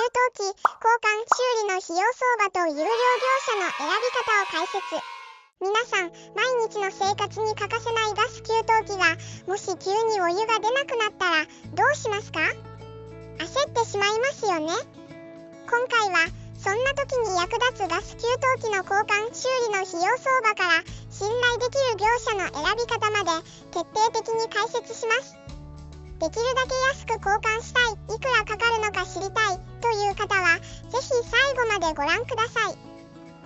湯器交換修理の費用相場と有料業者の選び方を解説。皆さん、毎日の生活に欠かせないガス給湯器がもし急にお湯が出なくなったらどうしますか？焦ってしまいますよね。今回はそんな時に役立つガス給湯器の交換修理の費用相場から信頼できる業者の選び方まで徹底的に解説します。できるだけ安く交換したい、いくらかかるのか知りたいという方はぜひ最後までご覧ください。